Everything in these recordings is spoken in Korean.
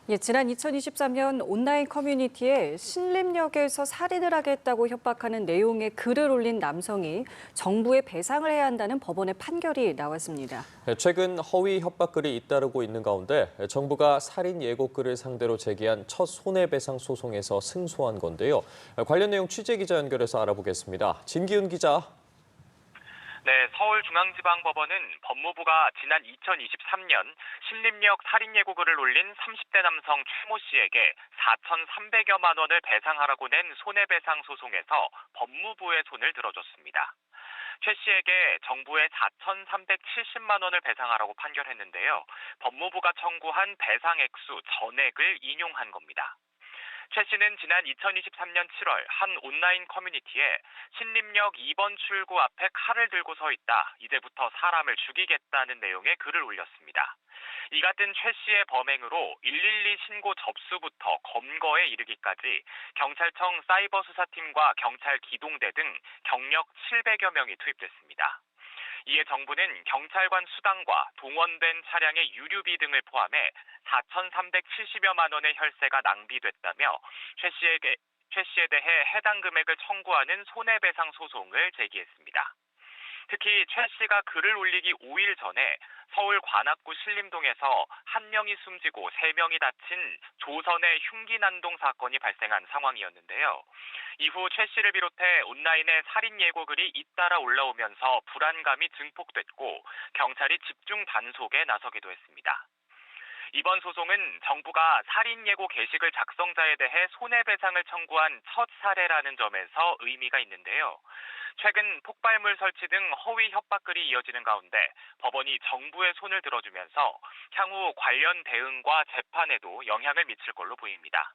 예, 지난 2023년 온라인 커뮤니티에 신림역에서 살인을 하겠다고 협박하는 내용의 글을 올린 남성이 정부에 배상을 해야 한다는 법원의 판결이 나왔습니다. 최근 허위 협박글이 잇따르고 있는 가운데 정부가 살인 예고글을 상대로 제기한 첫 손해배상 소송에서 승소한 건데요. 관련 내용 취재기자 연결해서 알아보겠습니다. 진기훈 기자. 네, 서울중앙지방법원은 법무부가 지난 2023년 신림역 살인 예고글을 올린 30대 남성 최모 씨에게 4,300여만 원을 배상하라고 낸 손해배상 소송에서 법무부의 손을 들어줬습니다. 최 씨에게 정부에 4,370만 원을 배상하라고 판결했는데요. 법무부가 청구한 배상 액수 전액을 인용한 겁니다. 최 씨는 지난 2023년 7월 한 온라인 커뮤니티에 신림역 2번 출구 앞에 칼을 들고 서 있다. 이제부터 사람을 죽이겠다는 내용의 글을 올렸습니다. 이 같은 최 씨의 범행으로 112 신고 접수부터 검거에 이르기까지 경찰청 사이버 수사팀과 경찰 기동대 등 경력 700여 명이 투입됐습니다. 이에 정부는 경찰관 수당과 동원된 차량의 유류비 등을 포함해 4,370여만 원의 혈세가 낭비됐다며 최 씨에 대해 해당 금액을 청구하는 손해배상 소송을 제기했습니다. 특히 최 씨가 글을 올리기 5일 전에 서울 관악구 신림동에서 한 명이 숨지고 3명이 다친 조선의 흉기 난동 사건이 발생한 상황이었는데요. 이후 최 씨를 비롯해 온라인에 살인 예고글이 잇따라 올라오면서 불안감이 증폭됐고 경찰이 집중 단속에 나서기도 했습니다. 이번 소송은 정부가 살인 예고 게시글 작성자에 대해 손해배상을 청구한 첫 사례라는 점에서 의미가 있는데요. 최근 폭발물 설치 등 허위 협박글이 이어지는 가운데 법원이 정부의 손을 들어주면서 향후 관련 대응과 재판에도 영향을 미칠 걸로 보입니다.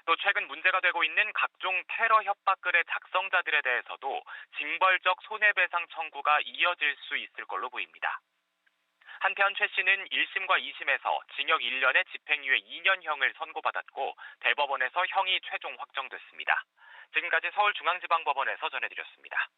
또 최근 문제가 되고 있는 각종 테러 협박글의 작성자들에 대해서도 징벌적 손해배상 청구가 이어질 수 있을 걸로 보입니다. 한편 최 씨는 1심과 2심에서 징역 1년에 집행유예 2년형을 선고받았고 대법원에서 형이 최종 확정됐습니다. 지금까지 서울중앙지방법원에서 전해드렸습니다.